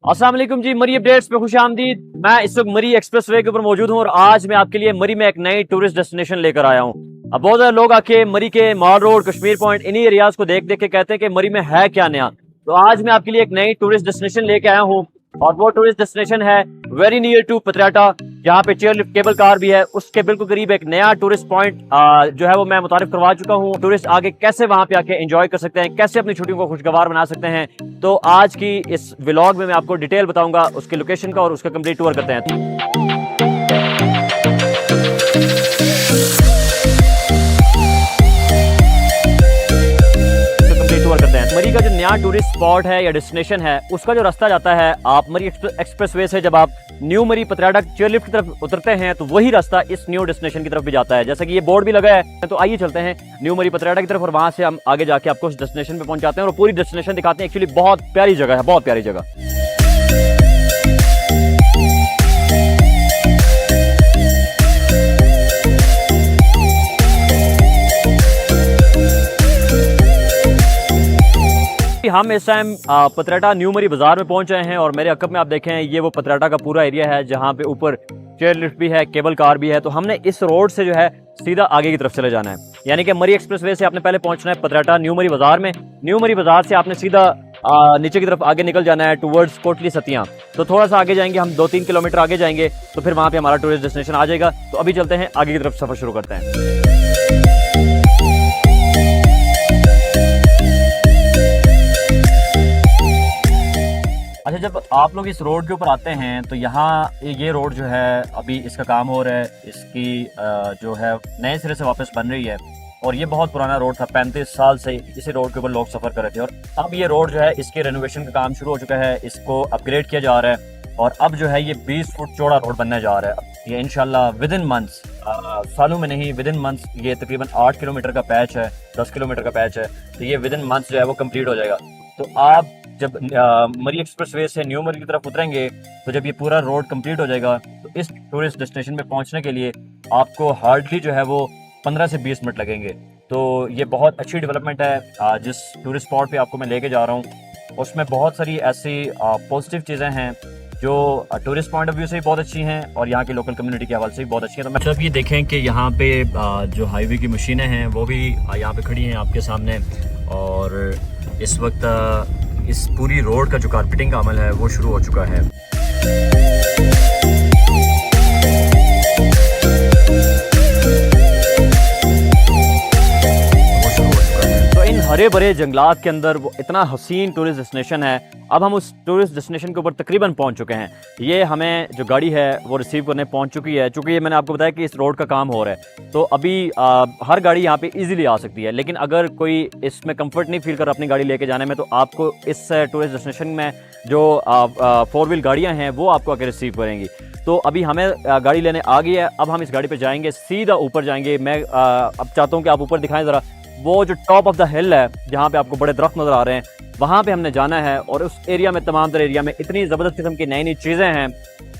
अस्सलाम वालेकुम जी। मरी अपडेट्स पे खुश आमदीद। मैं इस वक्त मरी एक्सप्रेस वे के ऊपर मौजूद हूँ और आज मैं आपके लिए मरी में एक नई टूरिस्ट डेस्टिनेशन लेकर आया हूँ। अब बहुत सारे लोग आके मरी के मॉल रोड, कश्मीर पॉइंट, इन्हीं एरियाज को देख देख के कहते हैं कि मरी में है क्या नया। तो आज मैं आपके लिए एक नई टूरिस्ट डेस्टिनेशन लेके आया हूँ और वो टूरिस्ट डेस्टिनेशन है वेरी नियर टू पतियाटा, जहाँ पे चेयर लिफ्ट केबल कार भी है। उसके बिल्कुल करीब एक नया टूरिस्ट पॉइंट जो है वो मैं मुतारिफ करवा चुका हूँ। टूरिस्ट आगे कैसे वहां पे आके एंजॉय कर सकते हैं, कैसे अपनी छुट्टियों को खुशगवार बना सकते हैं, तो आज की इस व्लॉग में मैं आपको डिटेल बताऊंगा उसके लोकेशन का और उसका कंप्लीट टूर करते हैं। मरी का जो नया टूरिस्ट स्पॉट है या डेस्टिनेशन है, उसका जो रास्ता जाता है, आप मरी एक्सप्रेस वे से जब आप न्यू मरी पतियाटा चेयरलिफ्ट की तरफ उतरते हैं तो वही रास्ता इस न्यू डेस्टिनेशन की तरफ भी जाता है। जैसा कि ये बोर्ड भी लगा है, तो आइए चलते हैं न्यू मरी पतियाटा की तरफ और वहां से हम आगे जाके आपको उस डेस्टिनेशन पे पहुंचाते हैं और पूरी डेस्टिनेशन दिखाते हैं। एक्चुअली बहुत प्यारी जगह है, बहुत प्यारी जगह। हम इस टाइम पतियाटा न्यू मरी बाजार में पहुंच रहे हैं और मेरे अकब में आप देखें ये वो पतियाटा का पूरा एरिया है जहां पे ऊपर चेयर लिफ्ट भी है, केबल कार भी है। तो हमने इस रोड से जो है सीधा आगे की तरफ चले जाना है, यानी कि मरी एक्सप्रेस वे से आपने पहले पहुंचना है पतियाटा न्यू मरी बाजार में। न्यू मरी बाजार से आपने सीधा नीचे की तरफ आगे निकल जाना है टुवर्ड्स कोटली सतिया। तो थोड़ा सा आगे जाएंगे हम, 2-3 किलोमीटर आगे जाएंगे तो फिर वहां पे हमारा टूरिस्ट डेस्टिनेशन आ जाएगा। तो अभी चलते हैं आगे की तरफ, सफर शुरू करते हैं। अच्छा, जब आप लोग इस रोड के ऊपर आते हैं तो यहाँ ये रोड जो है अभी इसका काम हो रहा है, इसकी जो है नए सिरे से वापस बन रही है और ये बहुत पुराना रोड था। 35 साल से इसी रोड के ऊपर लोग सफ़र कर रहे थे और अब ये रोड जो है इसके रेनोवेशन का काम शुरू हो चुका है, इसको अपग्रेड किया जा रहा है और अब जो है ये 20 फुट चौड़ा रोड बनने जा रहा है। ये इंशाल्लाह विद इन मंथ्स, सालों में नहीं, विद इन मंथ्स, ये तकरीबन 8 किलोमीटर का पैच है, 10 किलोमीटर का पैच है, तो ये विद इन मंथ्स जो है वो कम्प्लीट हो जाएगा। तो आप जब मरी एक्सप्रेस वे से न्यू मरी की तरफ उतरेंगे तो जब ये पूरा रोड कंप्लीट हो जाएगा तो इस टूरिस्ट डेस्टिनेशन पे पहुंचने के लिए आपको हार्डली जो है वो 15 से 20 मिनट लगेंगे। तो ये बहुत अच्छी डेवलपमेंट है। जिस टूरिस्ट स्पॉट पे आपको मैं लेके जा रहा हूँ उसमें बहुत सारी ऐसी पॉजिटिव चीज़ें हैं जो टूरिस्ट पॉइंट ऑफ व्यू से भी बहुत अच्छी हैं और यहाँ की लोकल कम्युनिटी के हवाले से भी बहुत अच्छी हैं। तो मतलब ये देखें कि यहाँ पे जो हाईवे की मशीनें हैं वो भी यहाँ पे खड़ी हैं आपके सामने और इस वक्त इस पूरी रोड का जो कारपेटिंग का अमल है वो शुरू हो चुका है। हरे भरे जंगलात के अंदर वो इतना हसीन टूरिस्ट डेस्टिनेशन है। अब हम उस टूरिस्ट डेस्टिनेशन के ऊपर तकरीबन पहुंच चुके हैं। ये हमें जो गाड़ी है वो रिसीव करने पहुंच चुकी है। चूँकि ये मैंने आपको बताया कि इस रोड का काम हो रहा है तो अभी हर गाड़ी यहाँ पे इजीली आ सकती है, लेकिन अगर कोई इसमें कंफर्ट नहीं फील कर अपनी गाड़ी लेके जाने में तो आपको इस टूरिस्ट डेस्टिनेशन में जो 4 व्हील गाड़ियाँ हैं वो आपको आके रिसीव करेंगी। तो अभी हमें गाड़ी लेने आ गई है, अब हम इस गाड़ी पे जाएंगे, सीधा ऊपर जाएंगे। मैं अब चाहता हूँ कि आप ऊपर दिखाएं ज़रा, वो जो टॉप ऑफ द हिल है जहाँ पे आपको बड़े दरख्त नज़र आ रहे हैं, वहाँ पे हमने जाना है और उस एरिया में, तमाम तरह एरिया में इतनी ज़बरदस्त किस्म की नई नई चीज़ें हैं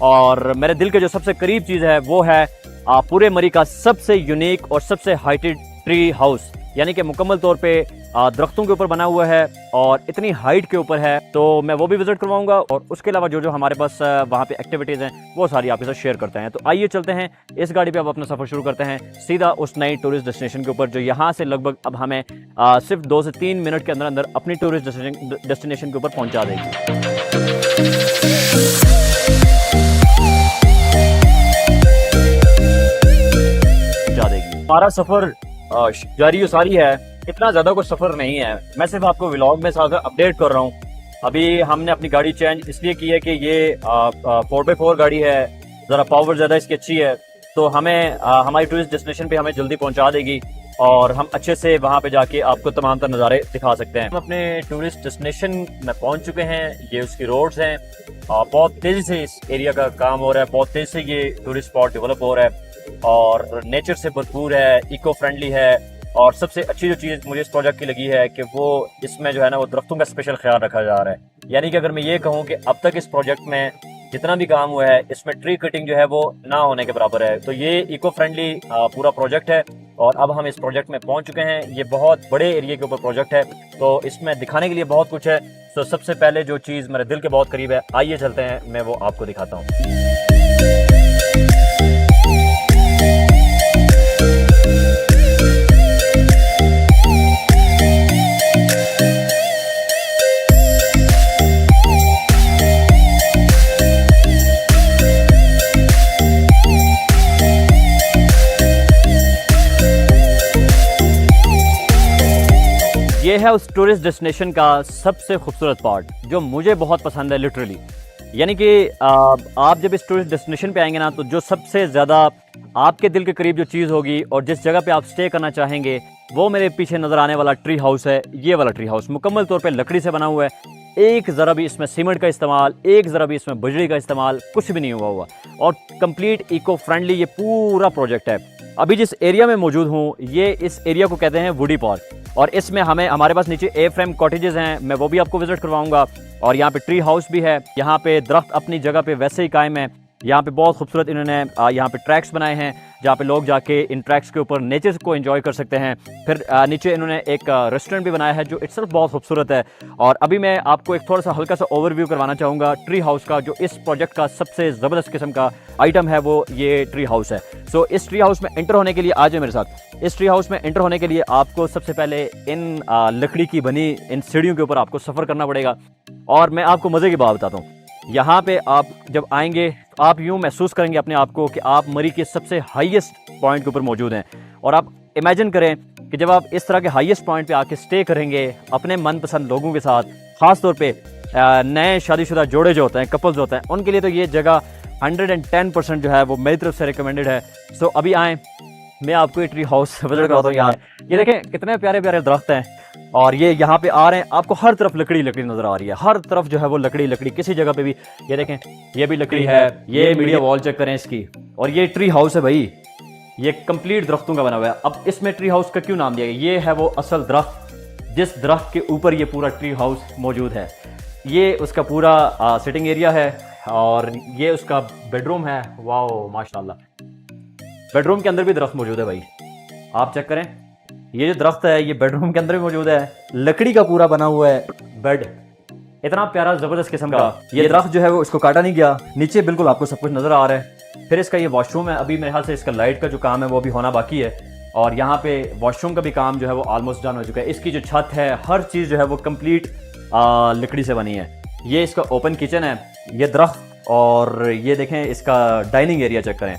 और मेरे दिल के जो सबसे करीब चीज़ है वो है पूरे मरी का सबसे यूनिक और सबसे हाइटेड ट्री हाउस, यानी कि मुकम्मल तौर पे दरख्तों के ऊपर बना हुआ है और इतनी हाइट के ऊपर है। तो मैं वो भी विजिट करवाऊंगा और उसके अलावा जो जो हमारे पास वहाँ पे एक्टिविटीज़ हैं वो सारी आपके साथ शेयर करते हैं। तो आइए चलते हैं इस गाड़ी पे, अब अपना सफ़र शुरू करते हैं सीधा उस नई टूरिस्ट डेस्टिनेशन के ऊपर, जो यहाँ से लगभग अब हमें सिर्फ 2 से 3 मिनट के अंदर अंदर अपनी टूरिस्ट डेस्टिनेशन के ऊपर पहुँचा देगी। हमारा सफ़र जारी सारी है, इतना ज़्यादा कुछ सफ़र नहीं है, मैं सिर्फ आपको व्लॉग में साथ अपडेट कर रहा हूँ। अभी हमने अपनी गाड़ी चेंज इसलिए की है कि ये 4x4 गाड़ी है, ज़रा पावर ज़्यादा इसकी अच्छी है, तो हमें हमारी टूरिस्ट डेस्टिनेशन पे हमें जल्दी पहुँचा देगी और हम अच्छे से वहाँ पे जाके आपको तमाम तर नज़ारे दिखा सकते हैं। हम अपने टूरिस्ट डेस्टिनेशन में पहुँच चुके हैं, ये उसकी रोड्स हैं। बहुत तेज़ी से इस एरिया का काम हो रहा है, बहुत तेज़ी से ये टूरिस्ट स्पॉट डेवलप हो रहा है और नेचर से भरपूर है, इको फ्रेंडली है। और सबसे अच्छी जो चीज़ मुझे इस प्रोजेक्ट की लगी है कि वो इसमें जो है ना वो दरख्तों का स्पेशल ख्याल रखा जा रहा है। यानी कि अगर मैं ये कहूँ कि अब तक इस प्रोजेक्ट में जितना भी काम हुआ है इसमें ट्री कटिंग जो है वो ना होने के बराबर है। तो ये इको फ्रेंडली पूरा प्रोजेक्ट है और अब हम इस प्रोजेक्ट में पहुंच चुके हैं। ये बहुत बड़े एरिया के ऊपर प्रोजेक्ट है तो इसमें दिखाने के लिए बहुत कुछ है। तो सबसे पहले जो चीज़ मेरे दिल के बहुत करीब है, आइए चलते हैं, मैं वो आपको दिखाता हूँ। ये है उस टूरिस्ट डेस्टिनेशन का सबसे खूबसूरत पार्ट जो मुझे बहुत पसंद है लिटरली। यानी कि आप जब इस टूरिस्ट डेस्टिनेशन पे आएंगे ना, तो जो सबसे ज़्यादा आपके दिल के करीब जो चीज़ होगी और जिस जगह पे आप स्टे करना चाहेंगे, वो मेरे पीछे नज़र आने वाला ट्री हाउस है। ये वाला ट्री हाउस मुकम्मल तौर पे लकड़ी से बना हुआ है। एक ज़रा भी इसमें सीमेंट का इस्तेमाल, एक ज़रा भी इसमें बजरी का इस्तेमाल कुछ भी नहीं हुआ और कंप्लीट इको फ्रेंडली ये पूरा प्रोजेक्ट है। अभी जिस एरिया में मौजूद हूँ, ये इस एरिया को कहते हैं वुडी पार्क, और इसमें हमारे पास नीचे ए फ्रेम कॉटेजेस हैं, मैं वो भी आपको विजिट करवाऊंगा। और यहाँ पे ट्री हाउस भी है, यहाँ पे दरख्त अपनी जगह पे वैसे ही कायम है। यहाँ पे बहुत खूबसूरत इन्होंने यहाँ पे ट्रैक्स बनाए हैं, जहाँ पे लोग जाके इन ट्रैक्स के ऊपर नेचर को एंजॉय कर सकते हैं। फिर नीचे इन्होंने एक रेस्टोरेंट भी बनाया है जो इट्सल्फ बहुत खूबसूरत है। और अभी मैं आपको एक थोड़ा सा हल्का सा ओवरव्यू करवाना चाहूँगा ट्री हाउस का। जो इस प्रोजेक्ट का सबसे ज़बरदस्त किस्म का आइटम है वो ये ट्री हाउस है। सो इस ट्री हाउस में एंटर होने के लिए आ जाए मेरे साथ। इस ट्री हाउस में एंटर होने के लिए आपको सबसे पहले इन लकड़ी की बनी इन सीढ़ियों के ऊपर आपको सफ़र करना पड़ेगा। और मैं आपको मज़े की बात बताता हूँ, यहाँ पे आप जब आएंगे तो आप यूँ महसूस करेंगे अपने आप को कि आप मरी के सबसे हाईएस्ट पॉइंट के ऊपर मौजूद हैं। और आप इमेजिन करें कि जब आप इस तरह के हाईएस्ट पॉइंट पे आके स्टे करेंगे अपने मनपसंद लोगों के साथ, ख़ास तौर पे नए शादीशुदा जोड़े जो होते हैं, कपल्स होते हैं, उनके लिए तो ये जगह 110% जो है वो मेरी तरफ से रिकमेंडेड है। सो अभी आएँ, मैं आपको ये ट्री हाउस विजिट करवाता हूँ। यार ये देखें कितने प्यारे प्यारे दरख्त हैं, और ये यहाँ पे आ रहे हैं, आपको हर तरफ लकड़ी लकड़ी नज़र आ रही है, हर तरफ जो है वो लकड़ी लकड़ी, किसी जगह पे भी ये देखें, ये भी लकड़ी है। ये मीडिया वॉल चेक करें इसकी, और ये ट्री हाउस है भाई, ये कंप्लीट दरख्तों का बना हुआ है। अब इसमें ट्री हाउस का क्यों नाम दिया गया? ये है वो असल दरख्त जिस दरख्त के ऊपर ये पूरा ट्री हाउस मौजूद है। ये उसका पूरा सिटिंग एरिया है, और ये उसका बेडरूम है। वाओ माशाल्लाह, बेडरूम के अंदर भी दरख्त मौजूद है भाई, आप चेक करें। ये जो दरख्त है ये बेडरूम के अंदर भी मौजूद है, लकड़ी का पूरा बना हुआ है बेड, इतना प्यारा ज़बरदस्त किस्म का। ये दरख्त जो है वो इसको काटा नहीं गया, नीचे बिल्कुल आपको सब कुछ नज़र आ रहा है। फिर इसका ये वॉशरूम है, अभी मेरे ख्याल से इसका लाइट का जो काम है वो अभी होना बाकी है, और यहाँ पे वॉशरूम का भी काम जो है वो ऑलमोस्ट डन हो चुका है। इसकी जो छत है, हर चीज़ जो है वो कम्प्लीट लकड़ी से बनी है। ये इसका ओपन किचन है, ये दरख्त, और ये देखें इसका डाइनिंग एरिया चेक करें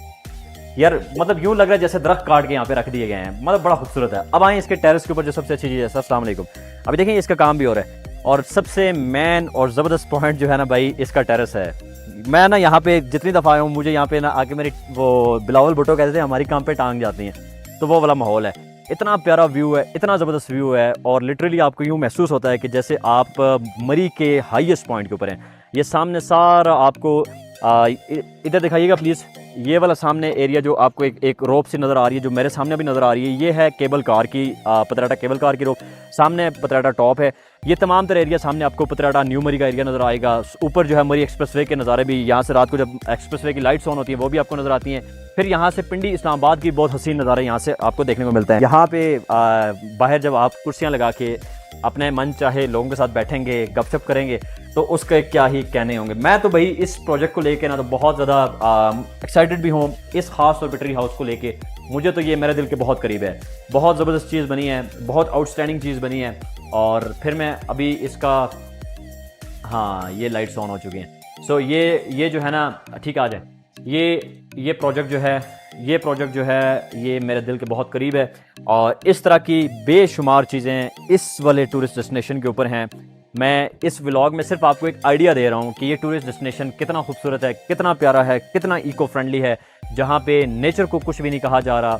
यार, मतलब यूँ लग रहा है जैसे दरख्त काट के यहाँ पे रख दिए गए हैं, मतलब बड़ा खूबसूरत है। अब आए इसके टेरेस के ऊपर, जो सबसे अच्छी चीज़ है। अस्सलाम वालेकुम। अभी देखें इसका काम भी हो रहा है, और सबसे मेन और ज़बरदस्त पॉइंट जो है ना भाई, इसका टेरेस है। मैं ना यहाँ पे जितनी दफ़ा आया हूँ, मुझे यहाँ पे ना आके मेरी वो बिलावल भुट्टो कहते थे हमारी काम पे टांग जाती हैं, तो वो वाला माहौल है। इतना प्यारा व्यू है, इतना ज़बरदस्त व्यू है, और लिटरली आपको यूँ महसूस होता है कि जैसे आप मरी के हाईएस्ट पॉइंट के ऊपर हैं। ये सामने सारा आपको इधर दिखाइएगा प्लीज़, ये वाला सामने एरिया जो आपको एक रोप सी नज़र आ रही है, जो मेरे सामने भी नज़र आ रही है, ये है केबल कार की पतराटा केबल कार की रोप। सामने पतराटा टॉप है। ये तमाम तरह एरिया सामने आपको पतराटा न्यू मरी का एरिया नज़र आएगा। ऊपर जो है मरी एक्सप्रेसवे के नज़ारे भी, यहाँ से रात को जब एक्सप्रेसवे की लाइट्स ऑन होती हैं वो भी आपको नज़र आती हैं। फिर यहाँ से पिंडी इस्लामाबाद की बहुत हसीन नज़ारे यहाँ से आपको देखने को मिलता है। यहाँ पे बाहर जब आप कुर्सियाँ लगा के अपने मन चाहे लोगों के साथ बैठेंगे, गपशप करेंगे, तो उसके क्या ही कहने होंगे। मैं तो भाई इस प्रोजेक्ट को लेके ना तो बहुत ज़्यादा एक्साइटेड भी हूँ, इस खास तौर पे ट्री हाउस को लेके। मुझे तो ये मेरे दिल के बहुत करीब है, बहुत ज़बरदस्त चीज़ बनी है, बहुत आउटस्टैंडिंग चीज़ बनी है। और फिर मैं अभी इसका, हाँ ये लाइट्स ऑन हो चुकी हैं। सो ये जो है ना, ठीक आ जाए, ये प्रोजेक्ट जो है ये मेरे दिल के बहुत करीब है। और इस तरह की बेशुमार चीज़ें इस वाले टूरिस्ट डेस्टिनेशन के ऊपर हैं। मैं इस व्लॉग में सिर्फ आपको एक आइडिया दे रहा हूँ कि ये टूरिस्ट डेस्टिनेशन कितना खूबसूरत है, कितना प्यारा है, कितना इको फ्रेंडली है, जहाँ पे नेचर को कुछ भी नहीं कहा जा रहा।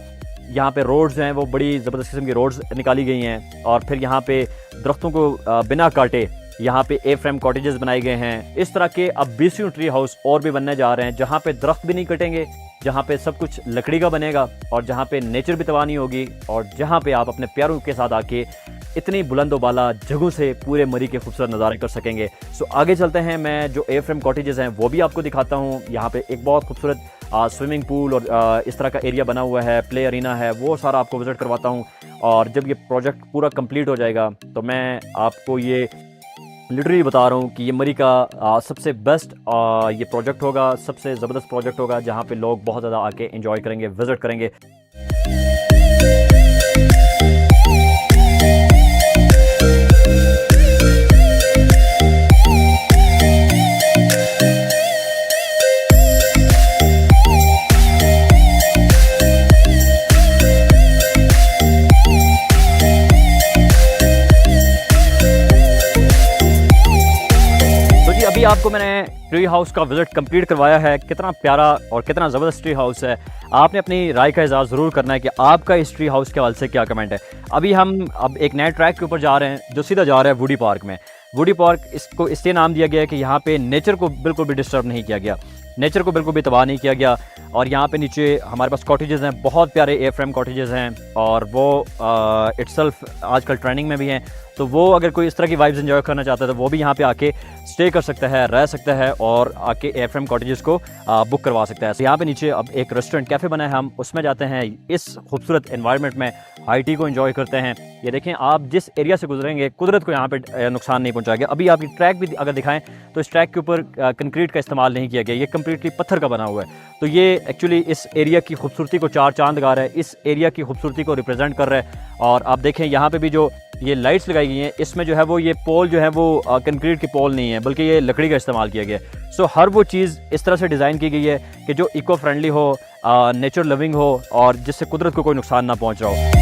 यहाँ पे रोड्स हैं वो बड़ी ज़बरदस्त किस्म की रोड्स निकाली गई हैं, और फिर यहाँ पे दरख्तों को बिना काटे यहाँ पे ए फ्रेम कॉटेजेस बनाए गए हैं। इस तरह के अब 20 ट्री हाउस और भी बनने जा रहे हैं, जहाँ पे दरख्त भी नहीं कटेंगे, जहाँ पे सब कुछ लकड़ी का बनेगा, और जहाँ पे नेचर भी तबाह नहीं होगी, और जहाँ पे आप अपने प्यारों के साथ आके इतनी बुलंदोबाला जगहों से पूरे मरी के खूबसूरत नज़ारे कर सकेंगे। सो आगे चलते हैं, मैं जो ए फ्रेम कॉटेजेस हैं वो भी आपको दिखाता हूँ। यहाँ पे एक बहुत खूबसूरत स्विमिंग पूल और इस तरह का एरिया बना हुआ है, प्ले अरीना है, वो सारा आपको विज़िट करवाता हूँ। और जब ये प्रोजेक्ट पूरा कंप्लीट हो जाएगा तो मैं आपको ये लिटरली बता रहा हूँ कि ये मरी का सबसे बेस्ट ये प्रोजेक्ट होगा, सबसे ज़बरदस्त प्रोजेक्ट होगा जहाँ पे लोग बहुत ज़्यादा आके एंजॉय करेंगे, विज़िट करेंगे। अभी आपको मैंने ट्री हाउस का विज़िट कंप्लीट करवाया है। कितना प्यारा और कितना ज़बरदस्त ट्री हाउस है। आपने अपनी राय का इज़हार ज़रूर करना है कि आपका इस ट्री हाउस के हवाले से क्या कमेंट है। अभी हम एक नए ट्रैक के ऊपर जा रहे हैं जो सीधा जा रहा है वुडी पार्क में। वुडी पार्क इसको इसलिए नाम दिया गया है कि यहाँ पे नेचर को बिल्कुल भी डिस्टर्ब नहीं किया गया, नेचर को बिल्कुल भी तबाह नहीं किया गया। और यहाँ पे नीचे हमारे पास कॉटेजेस हैं, बहुत प्यारे एयर फ्रेम कॉटेजेस हैं और वो इट्सल्फ आजकल ट्रेंडिंग में भी हैं। तो वो अगर कोई इस तरह की वाइब्स एंजॉय करना चाहता है तो वो भी यहाँ पे आके स्टे कर सकता है, रह सकता है और आके एयर फ्रेम कॉटेजेस को बुक करवा सकता है। तो यहाँ पे नीचे अब एक रेस्टोरेंट कैफ़े बना है, हम उसमें जाते हैं, इस खूबसूरत एनवायरनमेंट में हाई टी को एंजॉय करते हैं। ये देखें, आप जिस एरिया से गुजरेंगे कुदरत को यहाँ पे नुकसान नहीं पहुँचाएगा। अभी आपकी ट्रैक भी अगर दिखाएं तो इस ट्रैक के ऊपर कंक्रीट का इस्तेमाल नहीं किया गया, ये कम्प्लीटली पत्थर का बना हुआ है। तो ये एक्चुअली इस एरिया की खूबसूरती को चार चांद लगा रहा है, इस एरिया की खूबसूरती को रिप्रेजेंट कर रहा है। और आप देखें यहाँ पे भी जो ये लाइट्स लगाई गई हैं, इसमें जो है वो ये पोल जो है वो कंक्रीट के पोल नहीं है बल्कि ये लकड़ी का इस्तेमाल किया गया है। सो हर वो चीज़ इस तरह से डिज़ाइन की गई है कि जो इको फ्रेंडली हो, नेचर लविंग हो और जिससे कुदरत को कोई नुकसान ना पहुँच रहा हो।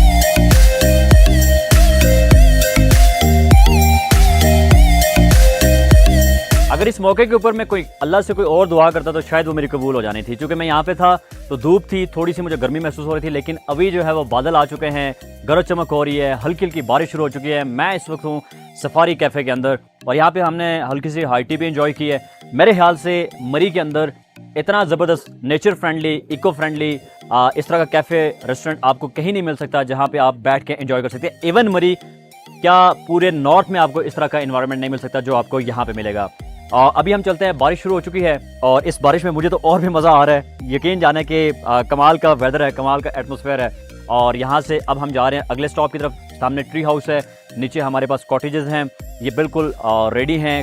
अगर इस मौके के ऊपर मैं कोई अल्लाह से कोई और दुआ करता तो शायद वो मेरी कबूल हो जानी थी। क्योंकि मैं यहाँ पे था तो धूप थी, थोड़ी सी मुझे गर्मी महसूस हो रही थी, लेकिन अभी जो है वो बादल आ चुके हैं, गरज चमक हो रही है, हल्की हल्की बारिश शुरू हो चुकी है। मैं इस वक्त हूँ सफारी कैफ़े के अंदर और यहाँ पे हमने हल्की सी हाई टी भी एंजॉय की है। मेरे ख्याल से मरी के अंदर इतना ज़बरदस्त नेचर फ्रेंडली, इको फ्रेंडली इस तरह का कैफ़े रेस्टोरेंट आपको कहीं नहीं मिल सकता जहाँ पे आप बैठ के एंजॉय कर सकते हैं। इवन मरी क्या पूरे नॉर्थ में आपको इस तरह का इन्वायरमेंट नहीं मिल सकता जो आपको यहाँ पे मिलेगा। अभी हम चलते हैं, बारिश शुरू हो चुकी है और इस बारिश में मुझे तो और भी मज़ा आ रहा है। यकीन जाने कि कमाल का वेदर है, कमाल का एटमॉस्फेयर है। और यहाँ से अब हम जा रहे हैं अगले स्टॉप की तरफ। सामने ट्री हाउस है, नीचे हमारे पास कॉटेजेस हैं, ये बिल्कुल रेडी हैं।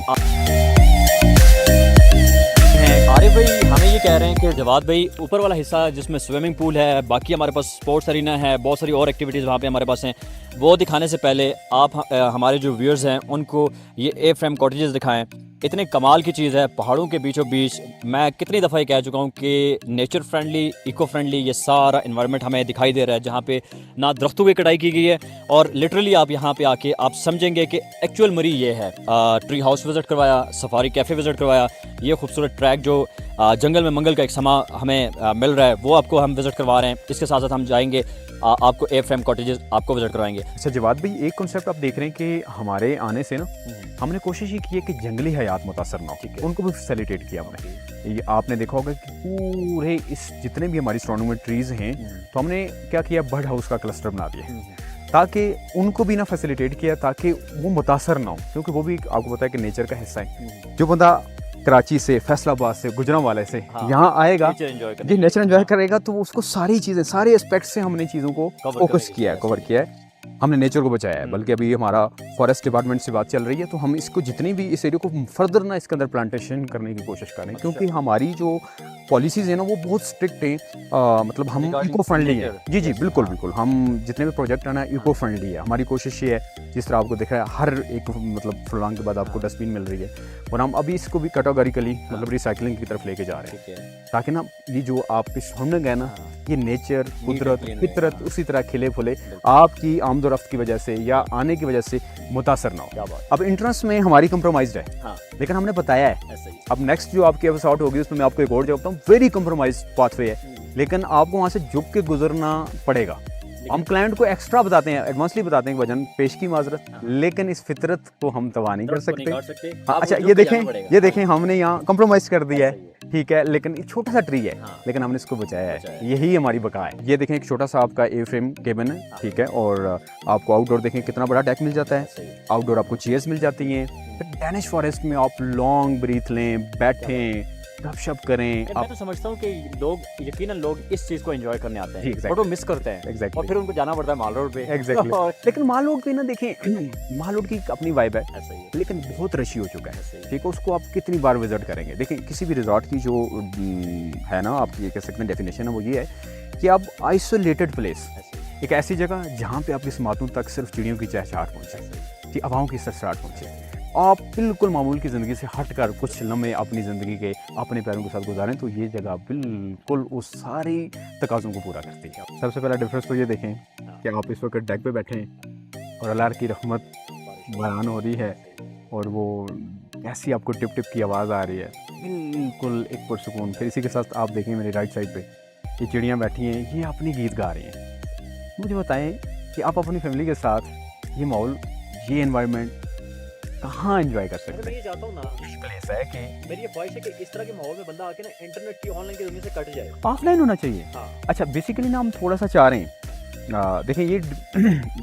आरिफ भाई हमें ये कह रहे हैं कि जवाद भाई ऊपर वाला हिस्सा जिसमें स्विमिंग पूल है, बाकी हमारे पास स्पोर्ट्स अरीना है, बहुत सारी और एक्टिविटीज़ वहाँ पे हमारे पास हैं, वो दिखाने से पहले आप हमारे जो व्यूअर्स हैं उनको ये एयर फ्रेम कॉटेजेस दिखाएं। इतने कमाल की चीज़ है, पहाड़ों के बीचों बीच। मैं कितनी दफ़ा ये कह चुका हूँ कि नेचर फ्रेंडली, इको फ्रेंडली ये सारा इन्वायरमेंट हमें दिखाई दे रहा है, जहाँ पे ना दरख्तों की कटाई की गई है। और लिटरली आप यहाँ पे आके आप समझेंगे कि एक्चुअल मरी ये है। ट्री हाउस विज़िट करवाया, सफारी कैफ़े विज़िट करवाया, ये खूबसूरत ट्रैक जो जंगल में मंगल का एक समा हमें मिल रहा है वो आपको हम विज़िट करवा रहे हैं। इसके साथ साथ हम जाएंगे आपको एयर फ्रेम कॉटेजेस आपको विज़िट करवाएंगे। अच्छा जवाद भाई, एक कॉन्सेप्ट आप देख रहे हैं कि हमारे आने से ना हमने कोशिश ये की है कि जंगली हयात मुतासर ना हो, उनको भी फैसिलिटेट किया हमने। ये आपने देखा होगा कि पूरे इस जितने भी हमारी सराउंडिंग में ट्रीज़ हैं तो हमने क्या किया, बर्ड हाउस का क्लस्टर बना दिया ताकि उनको भी ना फैसिलिटेट किया ताकि वो मुतासर ना हो, क्योंकि वो भी आपको पता है कि नेचर का हिस्सा है। जो बंदा कराची से, फैसलाबाद से, गुजरांवाले से यहाँ आएगा, जी नेचर एंजॉय करेगा, तो उसको सारी चीज़ें, सारे एस्पेक्ट से हमने चीज़ों को फोकस किया है, कवर किया है, हमने नेचर को बचाया है। बल्कि अभी हमारा फॉरेस्ट डिपार्टमेंट से बात चल रही है तो हम इसको जितनी भी इस एरिया को फर्दर ना इसके अंदर प्लांटेशन करने की कोशिश करें। क्योंकि हमारी जो पॉलिसीज़ है ना वो बहुत स्ट्रिक्ट हैं, मतलब हम इको फ्रेंडली हैं। जी जी बिल्कुल बिल्कुल, हम जितने भी प्रोजेक्ट है ना इको फ्रेंडली है। हमारी कोशिश ये है, जिस तरह आपको दिख रहा है हर एक मतलब फुलवांग के बाद आपको डस्टबिन मिल रही है, और हम अभी इसको भी कैटेगोरिकली मतलब रिसाइकलिंग की तरफ लेके जा रहे हैं, ताकि ना ये जो आपके सराउंडिंग है ना, ये नेचर, कुदरत, फितरत उसी तरह खिले फुले आपकी आमदोरफ्त की वजह से या आने की वजह से मुतासर ना हो। अब इंट्रेंस में हमारी कंप्रोमाइज्ड है, लेकिन हमने बताया है अब नेक्स्ट जो आपकी एपिसोड होगी उसमें मैं आपको एक और जवाब बताऊँ, वेरी कंप्रोमाइज पाथवे है, लेकिन आपको वहाँ से झुक के गुजरना पड़ेगा। हम क्लाइंट को एक्स्ट्रा बताते हैं, एडवांसली बताते हैं कि वजन पेश की माजरत, लेकिन इस फितरत को हम तबाह नहीं कर सकते। अच्छा ये देखें हमने यहाँ कंप्रोमाइज कर दिया है, ठीक है, लेकिन एक छोटा सा ट्री है लेकिन हमने इसको बचाया है, यही हमारी बका है। ये देखें एक छोटा सा आपका ए फ्रेम केबिन है, ठीक है, और आपको आउटडोर देखें कितना बड़ा डेक मिल जाता है, आउटडोर आपको चेयर्स मिल जाती हैं। डैनिश फॉरेस्ट में आप लॉन्ग ब्रीथ लें, बैठें, गपशप करें मैं तो समझता हूँ कि लोग यकीनन लोग इस चीज़ को एंजॉय करने आते जी, हैं exactly. बट वो मिस करते हैं और एग्जैक्टली फिर उनको जाना पड़ता है माल रोड पे एग्जैक्टली और लेकिन माल रोड पे ना देखें माल रोड की अपनी वाइब है ऐसा ही है, लेकिन बहुत रशी हो चुका है ऐसा ही है। ठीक है उसको आप कितनी बार विजिट करेंगे देखिए किसी भी रिजॉर्ट की जो है ना आप ये कह सकते हैं डेफिनेशन है वो ये है कि आप आइसोलेटेड प्लेस ऐसा ही है, एक ऐसी जगह जहाँ पे आपकी समातों तक सिर्फ चिड़ियों की चहचहाट पहुँचे ऐसा ही है। कि हवाओं की सरसराहट पहुँचे आप बिल्कुल मामूल की ज़िंदगी से हट कर कुछ लम्हे अपनी ज़िंदगी के अपने पैरों के साथ गुजारें तो ये जगह बिल्कुल उस सारी तकाज़ों को पूरा करती है सबसे पहला डिफरेंस तो ये देखें कि आप इस वक्त डेक पे बैठे हैं और अल्लाह की रहमत बयान हो रही है और वो कैसी आपको टिप टिप की आवाज़ आ रही है बिल्कुल एक पुरसुकून फिर इसी के साथ आप देखें मेरी राइट साइड पे ये चिड़ियाँ बैठी हैं ये अपनी गीत गा रही हैं मुझे बताएं कि आप अपनी फैमिली के साथ ये माहौल ये एनवायरनमेंट कहाँ एंजॉय कर सकते मैं हैं ये चाहता हूँ ना, प्लेस है कि मेरी ये ख्वाहिश है कि इस तरह के माहौल में बंदा आके ना इंटरनेट की ऑनलाइन की दुनिया से कट जाए। ऑफलाइन होना चाहिए हाँ, अच्छा बेसिकली ना हम थोड़ा सा चाह रहे हैं देखिए ये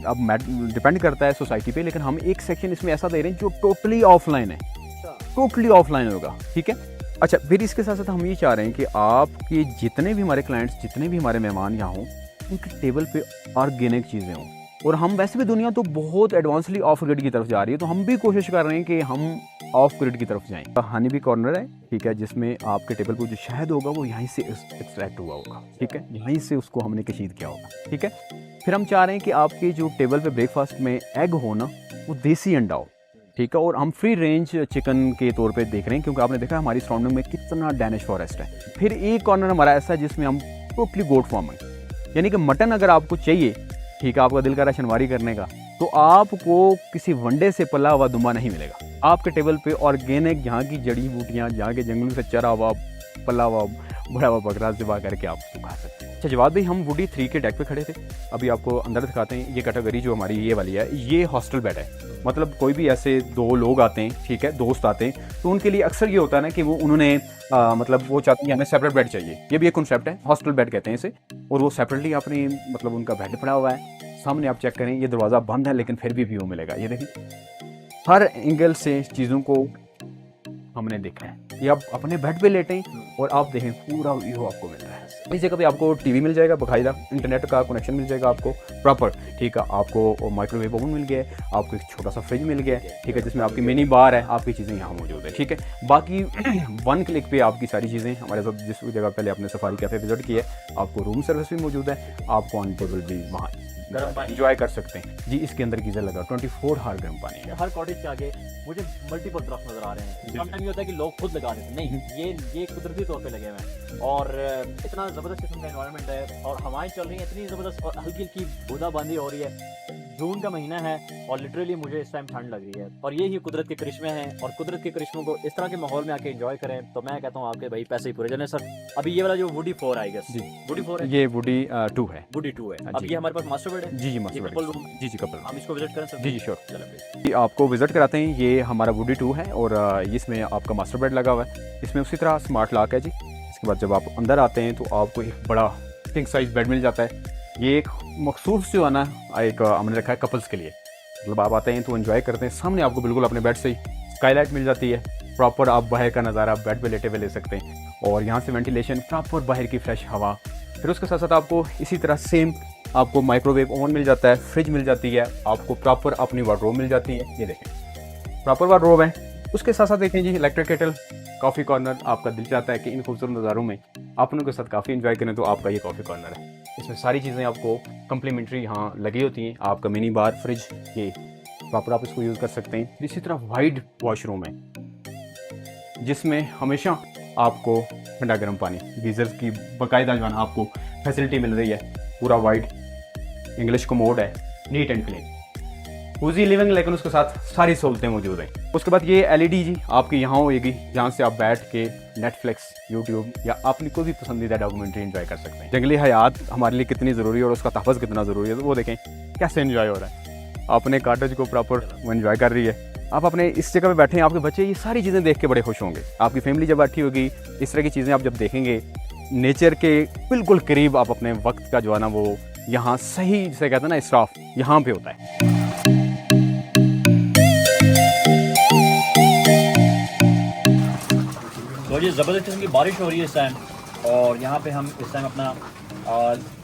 अब डिपेंड करता है सोसाइटी पे लेकिन हम एक सेक्शन इसमें ऐसा दे रहे हैं जो टोटली ऑफलाइन है अच्छा, टोटली ऑफलाइन होगा ठीक है अच्छा फिर इसके साथ साथ हम ये चाह रहे हैं कि आपके जितने भी हमारे क्लाइंट्स जितने भी हमारे मेहमान यहाँ हों उनके टेबल पे ऑर्गेनिक चीज़ें हों और हम वैसे भी दुनिया तो बहुत एडवांसली ऑफ ग्रिड की तरफ जा रही है तो हम भी कोशिश कर रहे हैं कि हम ऑफ ग्रिड की तरफ जाएं हनी भी कॉर्नर है ठीक है जिसमें आपके टेबल पर जो शहद होगा वो यहीं से एक्सट्रैक्ट हुआ होगा ठीक है यहीं से उसको हमने कशीद किया होगा ठीक है फिर हम चाह रहे हैं कि आपके जो टेबल पे ब्रेकफास्ट में एग हो ना वो देसी अंडा हो ठीक है और हम फ्री रेंज चिकन के तौर पे देख रहे हैं क्योंकि आपने देखा हमारी सराउंडिंग में कितना डैनिश फॉरेस्ट है फिर एक कॉर्नर हमारा ऐसा है जिसमें हम टोटली गोट फार्म है यानी कि मटन अगर आपको चाहिए ठीक है आपका दिल का राशनवारी करने का तो आपको किसी वनडे से पला हुआ दुम्बा नहीं मिलेगा आपके टेबल पे ऑर्गेनिक यहाँ की जड़ी बूटियाँ यहाँ के जंगलों से चरा हुआ पला हुआ बड़ा हुआ बकरा ज़िबा करके आप उसको खा सकते हैं अच्छा जवाब भाई हम वुडी 3 के डेक पे खड़े थे अभी आपको अंदर दिखाते हैं ये कैटेगरी जो हमारी ये वाली है ये हॉस्टल बेड है मतलब कोई भी ऐसे दो लोग आते हैं ठीक है दोस्त आते हैं तो उनके लिए अक्सर ये होता है ना कि वो उन्होंने मतलब वो चाहते हैं हमें सेपरेट बेड चाहिए ये भी एक कॉन्सेप्ट है हॉस्टल बेड कहते हैं इसे और वो सेपरेटली अपनी मतलब उनका बेड पड़ा हुआ है सामने आप चेक करें ये दरवाज़ा बंद है लेकिन फिर भी व्यू मिलेगा ये देखिए हर एंगल से चीज़ों को हमने देखा है ये आप अपने बेड पे लेटें और आप देखें पूरा व्यू आपको मिल रहा है इस जगह पे आपको टीवी मिल जाएगा बाकायदा इंटरनेट का कनेक्शन मिल जाएगा आपको प्रॉपर ठीक है आपको माइक्रोवेव ओवन मिल गया है आपको एक छोटा सा फ्रिज मिल गया है ठीक है जिसमें आपकी मिनी बार है आपकी चीज़ें यहाँ मौजूद है ठीक है बाकी 1 क्लिक पे आपकी सारी चीज़ें हमारे साथ जिस जगह पहले आपने सफारी कैफ़े विजिट किया है आपको रूम सर्विस भी मौजूद है आपको ऑन टेबल भी वहाँ गर्म पानी इंजॉय कर सकते हैं जी इसके अंदर गीजर लगा 24 हार गर्म पानी है हर कॉटेज के आगे मुझे मल्टीपल दरख्त नजर आ रहे हैं समटाइम ये होता है कि लोग खुद लगा देते हैं नहीं ये कुदरती तौर पे लगे हुए हैं और इतना ज़बरदस्त किस्म का एनवायरनमेंट है और हवाएं चल रही हैं इतनी ज़बरदस्त और हल्की हल्की बूंदाबांदी हो रही है जून का महीना है और लिटरली मुझे इस टाइम ठंड लग रही है और ये ही कुदरत के करिश्मे हैं और कुदरत के करिश्मों को इस तरह के माहौल में आके एंजॉय करें तो मैं कहता हूँ आपके भाई पैसे ही पूरे चले सर अभी ये वाला जो वुडी 4 आई गेस जी वुडी 4 है ये वुडी 2 है वुडी 2 है अब जी। ये हमारे पास मास्टर बेड है जी जी ये मास्टर कपल रूम जी जी कपल हम इसको विजिट करें सर जी जी श्योर चलो please। जी आपको विजिट कराते हैं ये हमारा वुडी 2 है और इसमें आपका मास्टर बेड लगा हुआ है इसमें उसी तरह स्मार्ट लॉक है जी इसके बाद जब आप अंदर आते हैं तो आपको एक बड़ा किंग साइज बेड मिल जाता है ये एक मखसूस जो है ना एक हमने रखा है कपल्स के लिए मतलब आप आते हैं तो एंजॉय करते हैं सामने आपको बिल्कुल अपने बेड से ही स्काईलाइट मिल जाती है प्रॉपर आप बाहर का नज़ारा बेड पे लेटे हुए ले सकते हैं और यहाँ से वेंटिलेशन प्रॉपर बाहर की फ्रेश हवा फिर उसके साथ साथ आपको इसी तरह सेम आपको माइक्रोवेव ओवन मिल जाता है फ्रिज मिल जाती है आपको प्रॉपर अपनी वार्डरोब मिल जाती है ये देखें प्रॉपर वार्डरोब है उसके साथ साथ देखें जी इलेक्ट्रिक केटल कॉफ़ी कॉर्नर आपका दिल चाहता है कि इन खूबसूरत नज़ारों में अपनों के साथ काफ़ी एंजॉय करें तो आपका ये कॉफ़ी कॉर्नर है इसमें सारी चीज़ें आपको कम्प्लीमेंट्री यहाँ लगी होती हैं आपका मिनी बार फ्रिज ये प्रॉपर आप इसको यूज़ कर सकते हैं इसी तरह वाइड वॉशरूम है जिसमें हमेशा आपको ठंडा गर्म पानी गीज़र्स की बाकायदा जो है ना आपको फैसिलिटी मिल रही है पूरा वाइड इंग्लिश कोमोड है neat and clean cosy living लेकिन उसके साथ सारी सहूलतें मौजूद हैं उसके बाद ये एलईडी जी आपकी यहाँ होएगी जहाँ से आप बैठ के नेटफ्लिक्स यूट्यूब या अपनी कोई भी पसंदीदा डॉक्यूमेंट्री एंजॉय कर सकते हैं जंगली हयात हमारे लिए कितनी ज़रूरी है और उसका तहफ़्फ़ुज़ कितना ज़रूरी है तो वो देखें कैसे एंजॉय हो रहा है अपने कॉटेज को प्रॉपर वो एंजॉय कर रही है आप अपने इस जगह पे बैठे हैं आपके बच्चे ये सारी चीज़ें देख के बड़े खुश होंगे आपकी फैमिली जब बैठी होगी इस तरह की चीज़ें आप जब देखेंगे नेचर के बिल्कुल करीब आप अपने वक्त का जो है ना वो यहाँ सही से कहते हैं ना इसराफ यहाँ पे होता है तो और ये ज़बरदस्त किस्म की बारिश हो रही है इस टाइम, और यहाँ पे हम इस टाइम अपना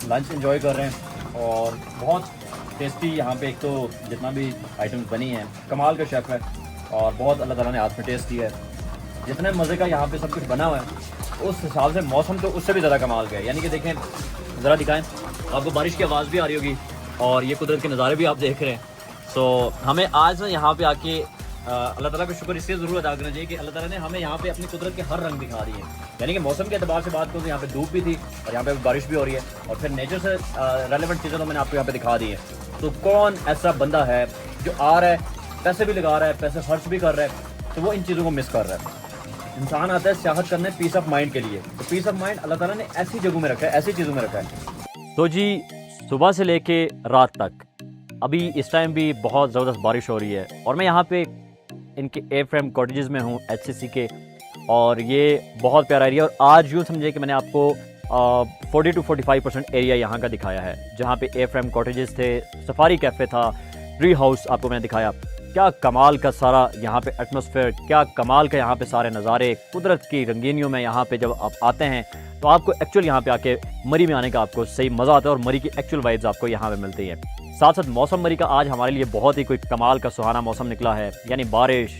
लंच एंजॉय कर रहे हैं। और बहुत टेस्टी यहाँ पे, एक तो जितना भी आइटम्स बनी हैं कमाल का शेफ़ है, और बहुत अल्लाह ताला ने हाथ में टेस्ट किया है। जितने मज़े का यहाँ पे सब कुछ बना हुआ है, उस हिसाब से मौसम तो उससे भी ज़्यादा कमाल का है। यानी कि देखें, ज़रा दिखाएं, आपको बारिश की आवाज़ भी आ रही होगी और ये कुदरत के नज़ारे भी आप देख रहे हैं। सो हमें आज ना यहाँ पे आके अल्लाह ताला का शुक्र इसलिए ज़रूर अदा करना चाहिए कि अल्लाह ताला ने हमें यहाँ पे अपनी कुदरत के हर रंग दिखा दिए हैं। यानी कि मौसम के अतबार से बात करूँ तो यहाँ पे धूप भी थी और यहाँ पे बारिश भी हो रही है, और फिर नेचर से रेलेवेंट चीज़ें तो मैंने आपको यहाँ पे दिखा दी है। तो कौन ऐसा बंदा है जो आ रहा है, पैसे भी लगा रहा है, पैसे खर्च भी कर रहा है, तो वो इन चीज़ों को मिस कर रहा है। इंसान आता है सियाहत करने पीस ऑफ माइंड के लिए, तो पीस ऑफ माइंड अल्लाह ताला ने ऐसी जगहों में रखा है, ऐसी चीज़ों में रखा है। तो जी सुबह से लेके रात तक अभी इस टाइम भी बहुत ज़बरदस्त बारिश हो रही है, और मैं यहाँ पे इनके ए फ्रेम कॉटेजेस में हूँ HCC के, और ये बहुत प्यारा एरिया। और आज यूँ समझिए कि मैंने आपको 40 to 45% एरिया यहाँ का दिखाया है, जहाँ पे ए फ्रेम कॉटेजेस थे, सफारी कैफ़े था, ट्री हाउस आपको मैंने दिखाया। क्या कमाल का सारा यहाँ पे एटमॉस्फेयर, क्या कमाल का यहाँ पे सारे नज़ारे, कुदरत की रंगीनियों में यहाँ पे जब आप आते हैं तो आपको एक्चुअल यहाँ पे आके मरी में आने का आपको सही मज़ा आता है, और मरी की एक्चुअल वाइब्स आपको यहाँ पे मिलती है। साथ साथ मौसम मरी का आज हमारे लिए बहुत ही कोई कमाल का सुहाना मौसम निकला है, यानी बारिश,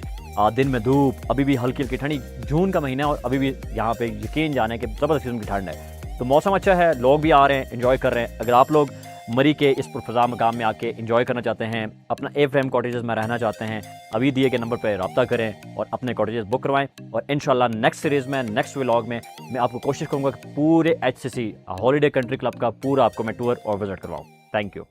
दिन में धूप, अभी भी हल्की हल्की ठंडी, जून का महीना है और अभी भी यहाँ पे यकीन जाने के ज़बरदस्त किस्म की ठंड है। तो मौसम अच्छा है, लोग भी आ रहे हैं, एंजॉय कर रहे हैं। अगर आप लोग मरी के इस पुरफ़ज़ा मकाम में आके एंजॉय करना चाहते हैं, अपना ए फ्रेम कॉटेजेस में रहना चाहते हैं, अभी दिए गए नंबर पर रब्ता करें और अपने कॉटेजेस बुक करवाएं। और इंशाल्लाह नेक्स्ट सीरीज़ में, नेक्स्ट व्लॉग में मैं आपको कोशिश करूँगा कि पूरे HCC हॉलीडे कंट्री क्लब का पूरा आपको मैं टूर और विज़िट करवाऊँ। Thank you.